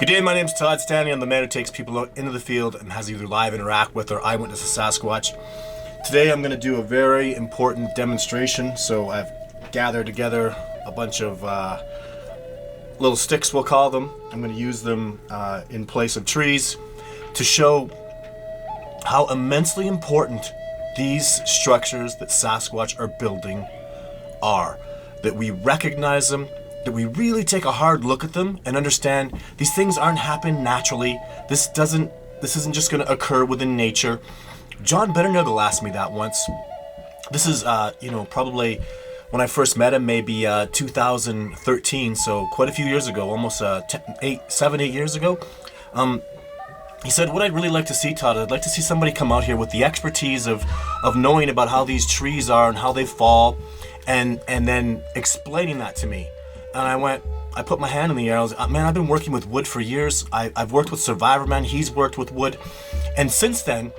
Good day, my name's Todd, standing on the man who takes people out into the field and has either live interact with or eyewitness a Sasquatch. Today I'm going to do a very important demonstration, so I've gathered together a bunch of little sticks, we'll call them. I'm going to use them in place of trees to show how immensely important these structures that Sasquatch are building are. That we recognize them, that we really take a hard look at them and understand these things aren't happening naturally. This isn't just going to occur within nature. John Betternuggle asked me that once. This is, probably when I first met him, maybe 2013, so quite a few years ago, almost 7, 8 years ago. He said, what I'd really like to see, Todd, I'd like to see somebody come out here with the expertise of knowing about how these trees are and how they fall, and then explaining that to me. And I put my hand in the air. I was like, man, I've been working with wood for years. I've worked with Survivor Man. He's worked with wood. And since then,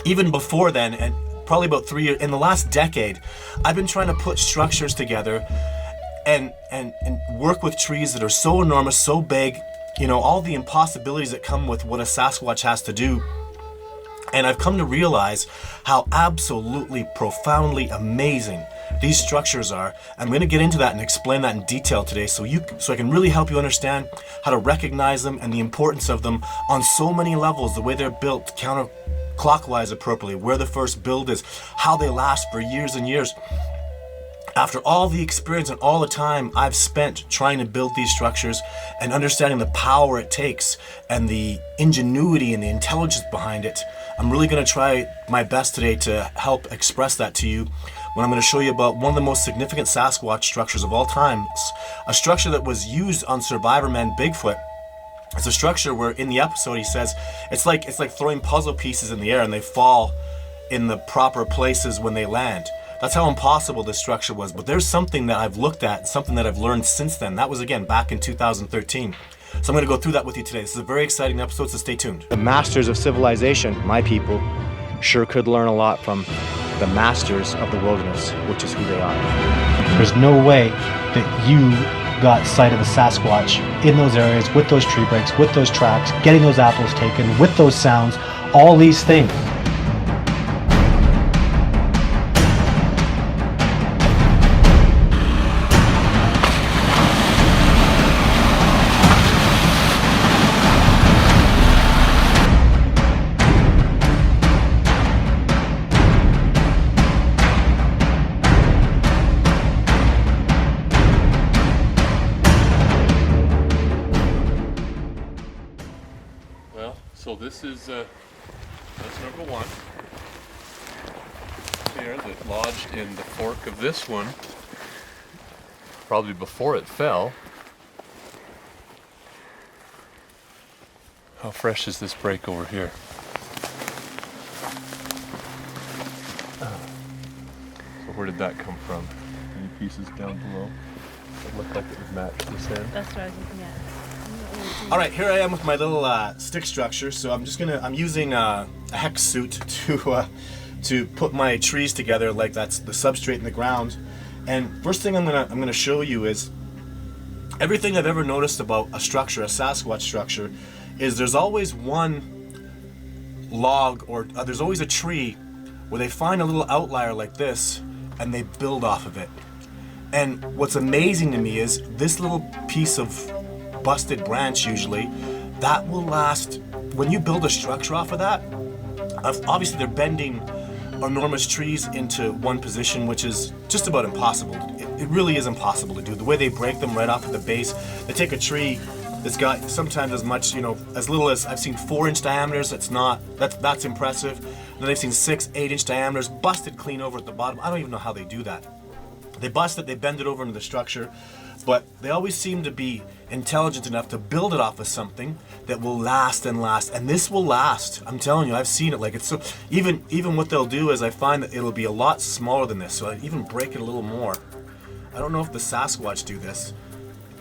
even before then, and probably about 3 years, in the last decade, I've been trying to put structures together and work with trees that are so enormous, so big, all the impossibilities that come with what a Sasquatch has to do. And I've come to realize how absolutely, profoundly amazing these structures are. I'm going to get into that and explain that in detail today so I can really help you understand how to recognize them and the importance of them on so many levels, the way they're built counterclockwise appropriately, where the first build is, how they last for years and years. After all the experience and all the time I've spent trying to build these structures and understanding the power it takes and the ingenuity and the intelligence behind it, I'm really going to try my best today to help express that to you when I'm going to show you about one of the most significant Sasquatch structures of all time. It's a structure that was used on Survivor Man Bigfoot. It's a structure where in the episode he says it's like throwing puzzle pieces in the air and they fall in the proper places when they land. That's how impossible this structure was. But there's something that I've looked at, something that I've learned since then. That was, again, back in 2013. So I'm going to go through that with you today. This is a very exciting episode, so stay tuned. The masters of civilization, my people, sure could learn a lot from the masters of the wilderness, which is who they are. There's no way that you got sight of the Sasquatch in those areas, with those tree breaks, with those tracks, getting those apples taken, with those sounds, all these things. So this is that's number one here that lodged in the fork of this one, probably before it fell. How fresh is this break over here? So where did that come from? Any pieces down below that looked like it would match this end? That's what I was looking at. All right, here I am with my little stick structure. So I'm using a hex suit to put my trees together, like that's the substrate in the ground. And first thing I'm gonna show you is everything I've ever noticed about a structure, a Sasquatch structure, is there's always one log or there's always a tree where they find a little outlier like this and they build off of it. And what's amazing to me is this little piece of busted branch, usually, that will last. When you build a structure off of that, obviously they're bending enormous trees into one position, which is just about impossible. It really is impossible to do. The way they break them right off at the base, they take a tree that's got sometimes as much, as little as, I've seen 4-inch diameters. That's impressive. And then I've seen 6, 8-inch diameters busted clean over at the bottom. I don't even know how they do that. They bust it, they bend it over into the structure, but they always seem to be intelligent enough to build it off of something that will last and last. And this will last. I'm telling you, I've seen it. Like, it's so, even what they'll do is I find that it'll be a lot smaller than this, so I even break it a little more. I don't know if the Sasquatch do this.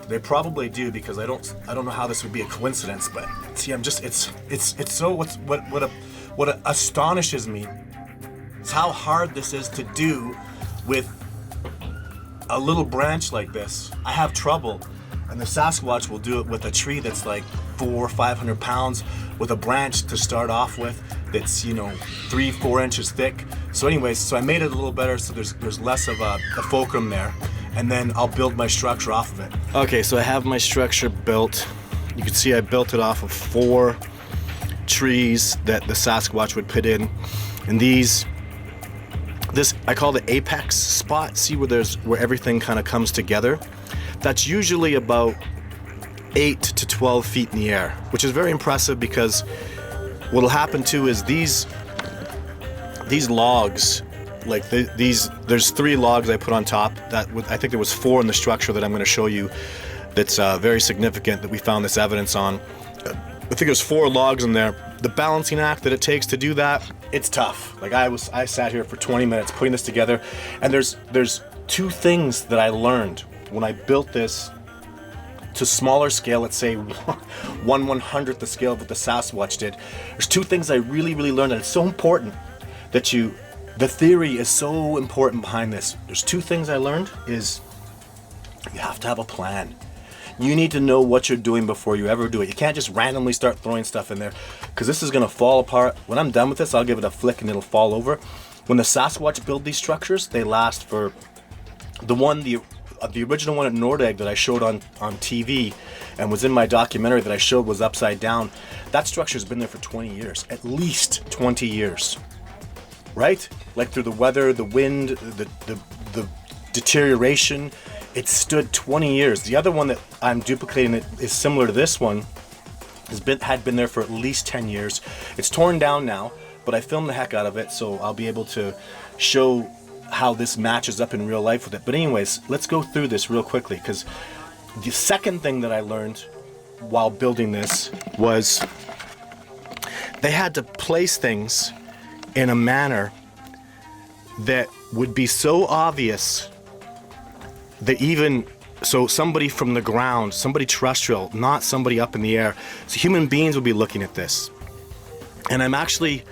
They probably do, because I don't know how this would be a coincidence, but see, it's so what astonishes me is how hard this is to do with a little branch like this. I have trouble. And the Sasquatch will do it with a tree that's like 400 or 500 pounds, with a branch to start off with that's 3-4 inches thick. So anyways, so I made it a little better so there's less of a fulcrum there, and then I'll build my structure off of it. Okay, so I have my structure built. You can see I built it off of 4 trees that the Sasquatch would put in, and this I call the apex spot. See where everything kind of comes together? That's usually about 8 to 12 feet in the air, which is very impressive, because what'll happen too is these logs, like there's 3 logs I put on top. I think there was 4 in the structure that I'm going to show you. That's very significant that we found this evidence on. I think there's 4 logs in there. The balancing act that it takes to do that, it's tough. Like I sat here for 20 minutes putting this together, and there's 2 things that I learned when I built this to smaller scale. Let's say 1/100th the scale of what the Sasquatch did. There's 2 things I really learned, and it's so important that the theory is so important behind this. There's 2 things I learned is you have to have a plan. You need to know what you're doing before you ever do it. You can't just randomly start throwing stuff in there, because this is going to fall apart. When I'm done with this, I'll give it a flick and it'll fall over. When the Sasquatch build these structures, they last for the original one at Nordegg that I showed on TV and was in my documentary that I showed was upside down. That structure's been there for 20 years, at least 20 years, right? Like through the weather, the wind, the deterioration, it stood 20 years. The other one that I'm duplicating that is similar to this one had been there for at least 10 years. It's torn down now, but I filmed the heck out of it, so I'll be able to show how this matches up in real life with it. But anyways, let's go through this real quickly, because the second thing that I learned while building this was they had to place things in a manner that would be so obvious that somebody from the ground, somebody terrestrial, not somebody up in the air, so human beings would be looking at this. And I'm actually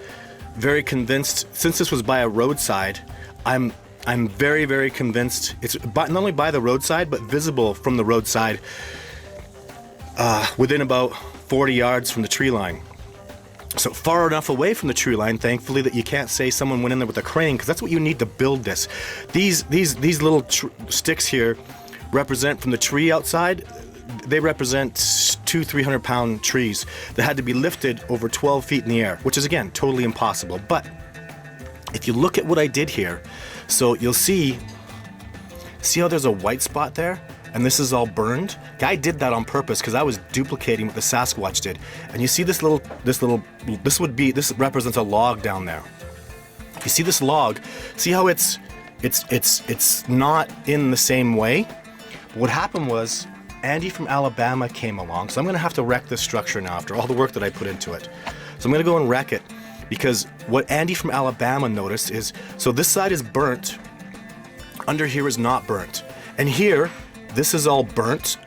very convinced, since this was by a roadside, I'm very convinced it's not only by the roadside, but visible from the roadside within about 40 yards from the tree line. So far enough away from the tree line, thankfully, that you can't say someone went in there with a crane, because that's what you need to build this. These little sticks here represent, from the tree outside, they represent 200-300 pound trees that had to be lifted over 12 feet in the air, which is, again, totally impossible. But if you look at what I did here, so you'll see how there's a white spot there, and this is all burned. I did that on purpose because I was duplicating what the Sasquatch did. And you see this represents a log down there. You see this log? See how it's not in the same way? What happened was Andy from Alabama came along, so I'm gonna have to wreck this structure now after all the work that I put into it. So I'm gonna go and wreck it, because what Andy from Alabama noticed is, so this side is burnt, under here is not burnt. And here, this is all burnt,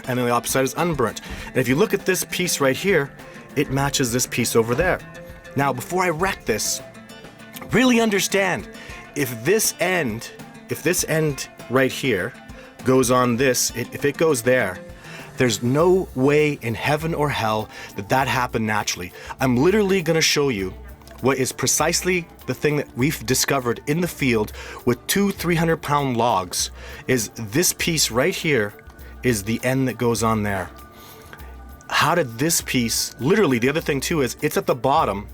and then the opposite side is unburnt. And if you look at this piece right here, it matches this piece over there. Now, before I wreck this, really understand, if this end right here goes on this, if it goes there, there's no way in heaven or hell that happened naturally. I'm literally gonna show you what is precisely the thing that we've discovered in the field with 200-300 pound logs, is this piece right here is the end that goes on there. How did this piece, literally the other thing too is, it's at the bottom,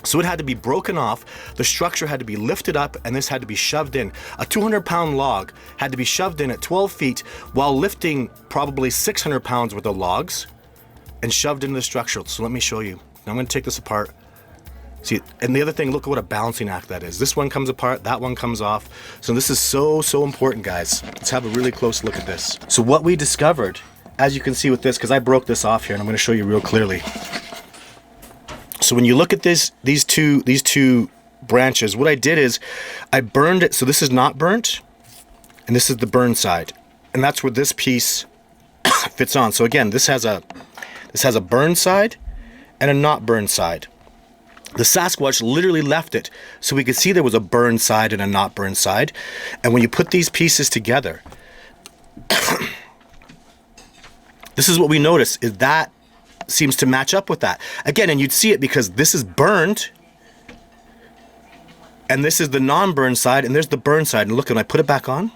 so it had to be broken off, the structure had to be lifted up, and this had to be shoved in. A 200-pound log had to be shoved in at 12 feet while lifting probably 600 pounds worth of logs and shoved into the structure. So let me show you. Now I'm gonna take this apart. See, and the other thing, look at what a balancing act that is. This one comes apart, that one comes off. So this is so important, guys. Let's have a really close look at this. So what we discovered, as you can see with this, because I broke this off here, and I'm gonna show you real clearly. So when you look at these two branches, what I did is I burned it. So this is not burnt, and this is the burn side, and that's where this piece fits on. So again, this has a burn side and a not burn side. The Sasquatch literally left it so we could see there was a burn side and a not burn side. And when you put these pieces together, This is what we notice, is that seems to match up with that. Again, and you'd see it because this is burned, and this is the non-burn side, and there's the burn side. And look, when I put it back on,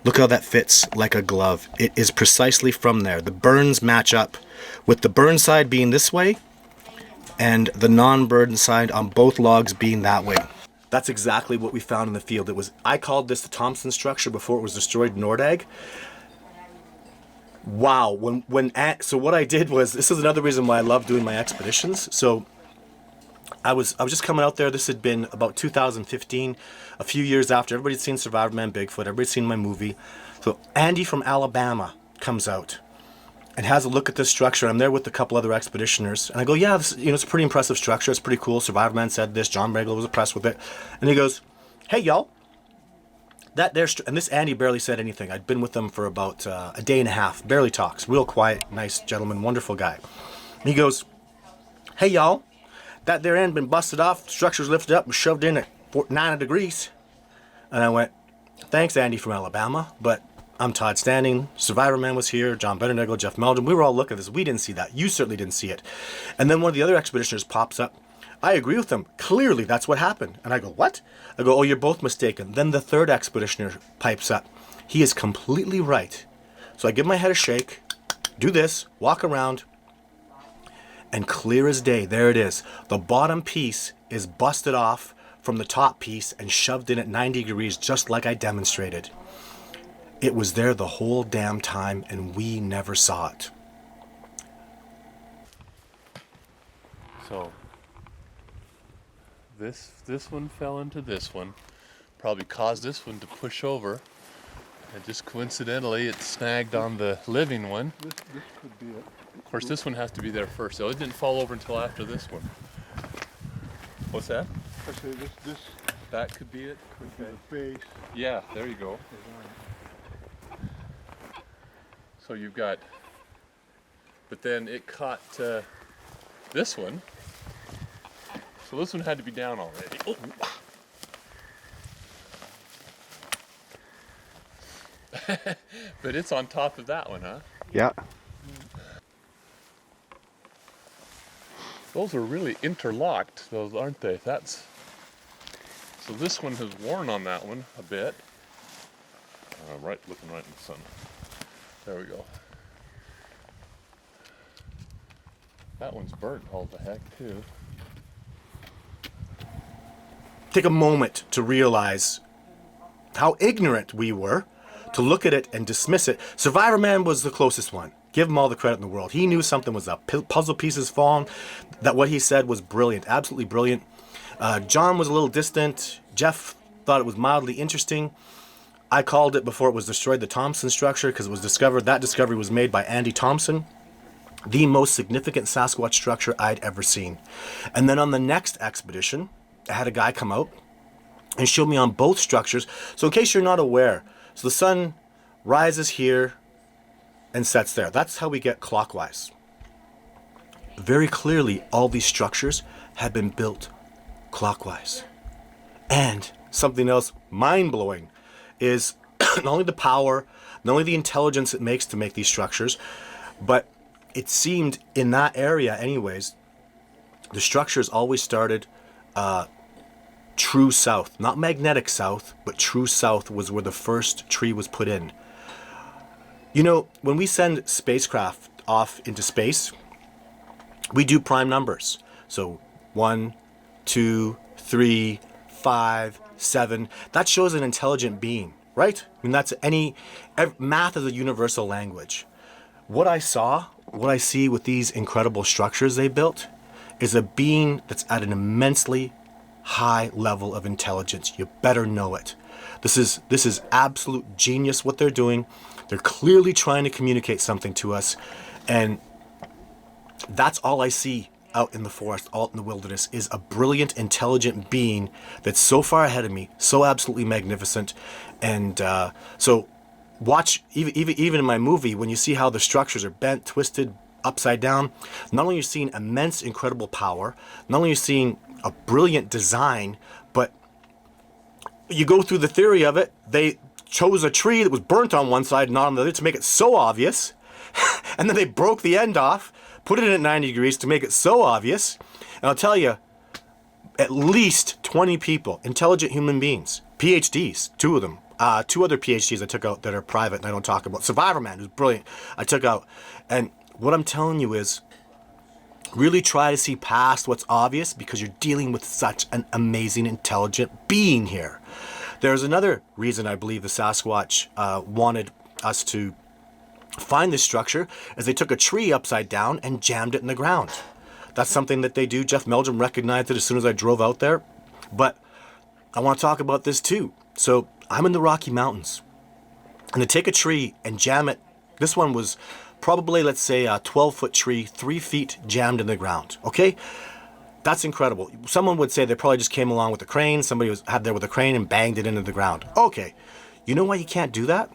look how that fits like a glove. It is precisely from there. The burns match up with the burn side being this way and the non-burn side on both logs being that way. That's exactly what we found in the field. I called this the Thompson structure before it was destroyed in Nordegg. Wow. So what I did was, this is another reason why I love doing my expeditions. So I was just coming out there. This had been about 2015, a few years after everybody'd seen Survivor Man Bigfoot, everybody'd seen my movie. So Andy from Alabama comes out and has a look at this structure. I'm there with a couple other expeditioners, and I go, yeah, this, it's a pretty impressive structure. It's pretty cool. Survivor Man said this. John Bagel was impressed with it. And he goes, hey, y'all, and this Andy barely said anything. I'd been with them for about a day and a half. Barely talks. Real quiet, nice gentleman, wonderful guy. And he goes, hey, y'all, that there end been busted off. The structure's lifted up and shoved in at 90 degrees. And I went, thanks, Andy from Alabama, but I'm Todd Standing. Survivor Man was here. John Benedeglo, Jeff Meldon. We were all looking at this. We didn't see that. You certainly didn't see it. And then one of the other expeditioners pops up. I agree with them. Clearly, that's what happened. And I go, what? I go, oh, you're both mistaken. Then the third expeditioner pipes up. He is completely right. So I give my head a shake, do this, walk around, and clear as day, there it is. The bottom piece is busted off from the top piece and shoved in at 90 degrees, just like I demonstrated. It was there the whole damn time, and we never saw it. So this one fell into this one, probably caused this one to push over, and just coincidentally it snagged on the living one. This could be it. Of course, this one has to be there first, so it didn't fall over until after this one. What's that? I say this That could be it. could be the base. Yeah, there you go. So you've got, but then it caught this one. So this one had to be down already. Oh. But it's on top of that one, huh? Yeah. Those are really interlocked, those, aren't they? So this one has worn on that one a bit. Looking right in the sun. There we go. That one's burnt all the heck too. Take a moment to realize how ignorant we were to look at it and dismiss it. Survivor Man was the closest one. Give him all the credit in the world. He knew something was up. Puzzle pieces falling. That what he said was brilliant, absolutely brilliant. John was a little distant. Jeff thought it was mildly interesting. I called it before it was destroyed, the Thompson structure, because it was discovered. That discovery was made by Andy Thompson, the most significant Sasquatch structure I'd ever seen. And then on the next expedition, I had a guy come out and show me on both structures. So in case you're not aware, so the sun rises here and sets there. That's how we get clockwise. Very clearly, all these structures have been built clockwise. And something else mind-blowing is not only the power, not only the intelligence it makes to make these structures, but it seemed in that area anyways, the structures always started true south. Not magnetic south, but true south was where the first tree was put in. You know, when we send spacecraft off into space, we do prime numbers. So 1, 2, 3, 5, 7. That shows an intelligent being, right? I mean, math is a universal language. What I see with these incredible structures they built is a being that's at an immensely high level of intelligence. You better know it. This is absolute genius what they're doing. They're clearly trying to communicate something to us, and that's all I see out in the forest, out in the wilderness, is a brilliant, intelligent being that's so far ahead of me, so absolutely magnificent. And so watch, even in my movie, when you see how the structures are bent, twisted, upside down, not only are you seeing immense, incredible power, not only are you seeing a brilliant design, but you go through the theory of it, they chose a tree that was burnt on one side, not on the other, to make it so obvious. And then they broke the end off, put it at 90 degrees to make it so obvious. And I'll tell you, at least 20 people, intelligent human beings, PhDs, 2 of them, 2 other PhDs I took out that are private and I don't talk about. Survivor Man, who's brilliant, I took out. And what I'm telling you is, really try to see past what's obvious because you're dealing with such an amazing, intelligent being here. There's another reason I believe the Sasquatch wanted us to find this structure, is they took a tree upside down and jammed it in the ground. That's something that they do. Jeff Meldrum recognized it as soon as I drove out there. But I want to talk about this too. So I'm in the Rocky Mountains, and they take a tree and jam it. This one was probably, let's say, a 12-foot tree, 3 feet jammed in the ground. Okay? That's incredible. Someone would say they probably just came along with a crane. Somebody had there with a crane and banged it into the ground. Okay. You know why you can't do that?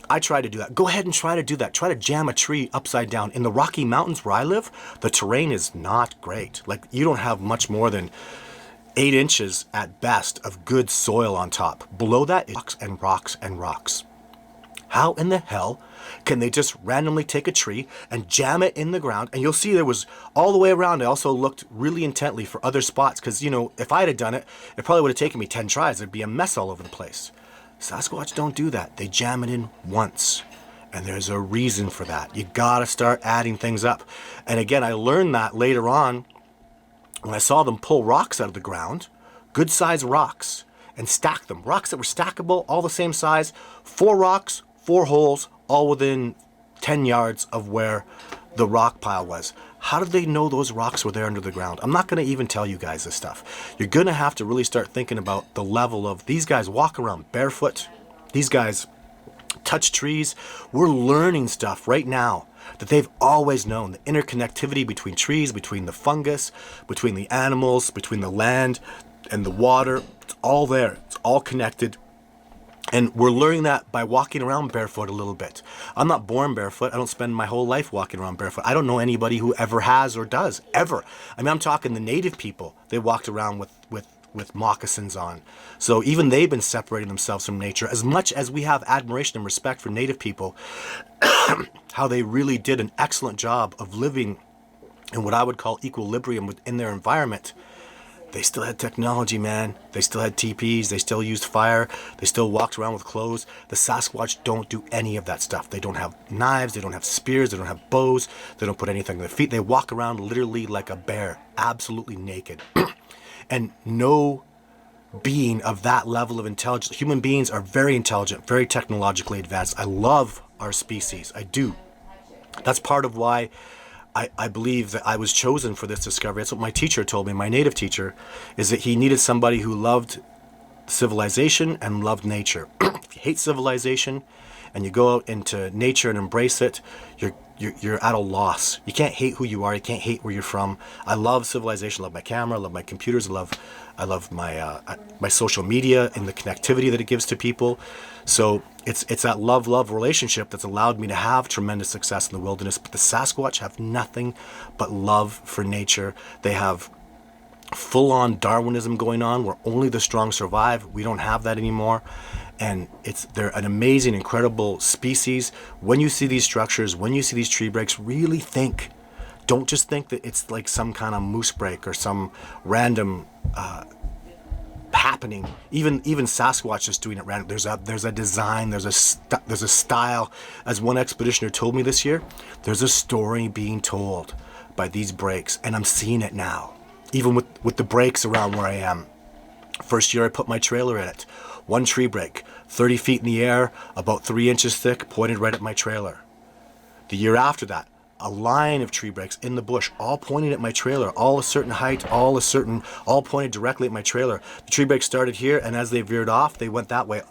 I tried to do that. Go ahead and try to do that. Try to jam a tree upside down. In the Rocky Mountains where I live, the terrain is not great. Like, you don't have much more than 8 inches at best of good soil on top. Below that is rocks and rocks and rocks. How in the hell can they just randomly take a tree and jam it in the ground? And you'll see there was all the way around. I also looked really intently for other spots because, you know, if I had done it, it probably would have taken me 10 tries. There'd be a mess all over the place. Sasquatch don't do that. They jam it in once. And there's a reason for that. You gotta start adding things up. And again, I learned that later on when I saw them pull rocks out of the ground, good size rocks, and stack them. Rocks that were stackable, all the same size. 4 rocks, 4 holes, all within 10 yards of where the rock pile was. How did they know those rocks were there under the ground? I'm not going to even tell you guys this stuff. You're going to have to really start thinking about the level of these guys walk around barefoot. These guys touch trees. We're learning stuff right now that they've always known. The interconnectivity between trees, between the fungus, between the animals, between the land and the water. It's all there. It's all connected. And we're learning that by walking around barefoot a little bit. I'm not born barefoot. I don't spend my whole life walking around barefoot. I don't know anybody who ever has or does, ever. I mean, I'm talking the native people. They walked around with moccasins on. So even they've been separating themselves from nature. As much as we have admiration and respect for native people, how they really did an excellent job of living in what I would call equilibrium within their environment, they still had technology, man. They still had TPs. They still used fire. They still walked around with clothes. The Sasquatch don't do any of that stuff. They don't have knives. They don't have spears. They don't have bows. They don't put anything on their feet. They walk around literally like a bear, absolutely naked. And no being of that level of intelligence. Human beings are very intelligent, very technologically advanced. I love our species. I do. That's part of why I believe that I was chosen for this discovery. That's what my teacher told me, my native teacher, is that he needed somebody who loved civilization and loved nature. If you hate civilization and you go out into nature and embrace it, you're at a loss. You can't hate who you are. You can't hate where you're from. I love civilization. I love my camera. I love my computers. I love my social media and the connectivity that it gives to people. So it's that love relationship that's allowed me to have tremendous success in the wilderness. But the Sasquatch have nothing but love for nature. They have full-on Darwinism going on where only the strong survive. We don't have that anymore. And they're an amazing, incredible species. When you see these structures, when you see these tree breaks, really think. Don't just think that it's like some kind of moose break or some random happening. Even Sasquatch is doing it random. There's a design. There's a style. As one expeditioner told me this year, there's a story being told by these breaks, and I'm seeing it now. Even with the breaks around where I am. First year I put my trailer in it. One tree break, 30 feet in the air, about 3 inches thick, pointed right at my trailer. The year after that, a line of tree breaks in the bush, all pointing at my trailer, all a certain height, all pointed directly at my trailer. The tree breaks started here, and as they veered off, they went that way,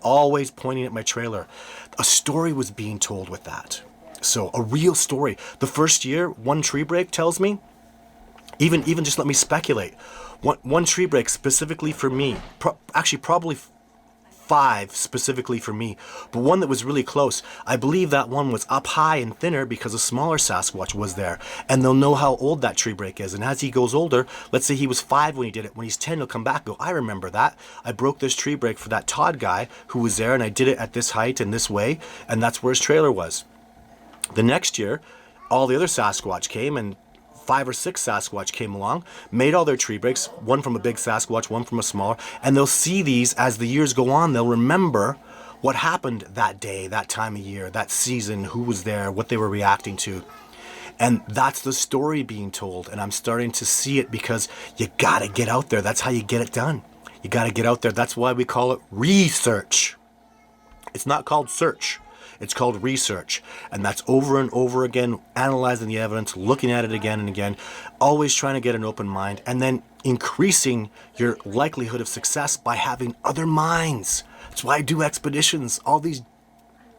always pointing at my trailer. A story was being told with that. So a real story. The first year, one tree break tells me, even just let me speculate, one tree break specifically for me, probably 5 specifically for me, but one that was really close. I believe that one was up high and thinner because a smaller Sasquatch was there, and they'll know how old that tree break is. And as he goes older, let's say he was 5 when he did it, when he's 10 he'll come back and go, I remember that. I broke this tree break for that Todd guy who was there, and I did it at this height and this way, and that's where his trailer was. The next year, all the other Sasquatch came, and 5 or 6 Sasquatch came along, made all their tree breaks, one from a big Sasquatch, one from a smaller, and they'll see these as the years go on. They'll remember what happened that day, that time of year, that season, who was there, what they were reacting to. And that's the story being told, and I'm starting to see it because you gotta get out there. That's how you get it done. You gotta get out there. That's why we call it research. It's not called search. It's called research. And that's over and over again, analyzing the evidence, looking at it again and again, always trying to get an open mind, and then increasing your likelihood of success by having other minds. That's why I do expeditions. All these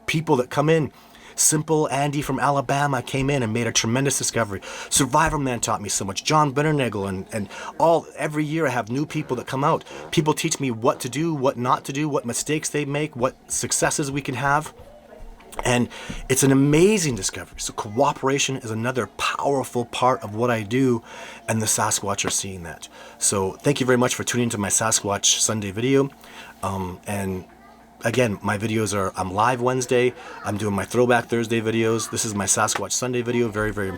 people that come in. Simple Andy from Alabama came in and made a tremendous discovery. Survivor Man taught me so much. John Bitternagel and every year I have new people that come out. People teach me what to do, what not to do, what mistakes they make, what successes we can have. And it's an amazing discovery. So cooperation is another powerful part of what I do, and the Sasquatch are seeing that. So thank you very much for tuning into my Sasquatch Sunday video. And again, my videos are, I'm live Wednesday, I'm doing my Throwback Thursday videos. This is my Sasquatch Sunday video, very, very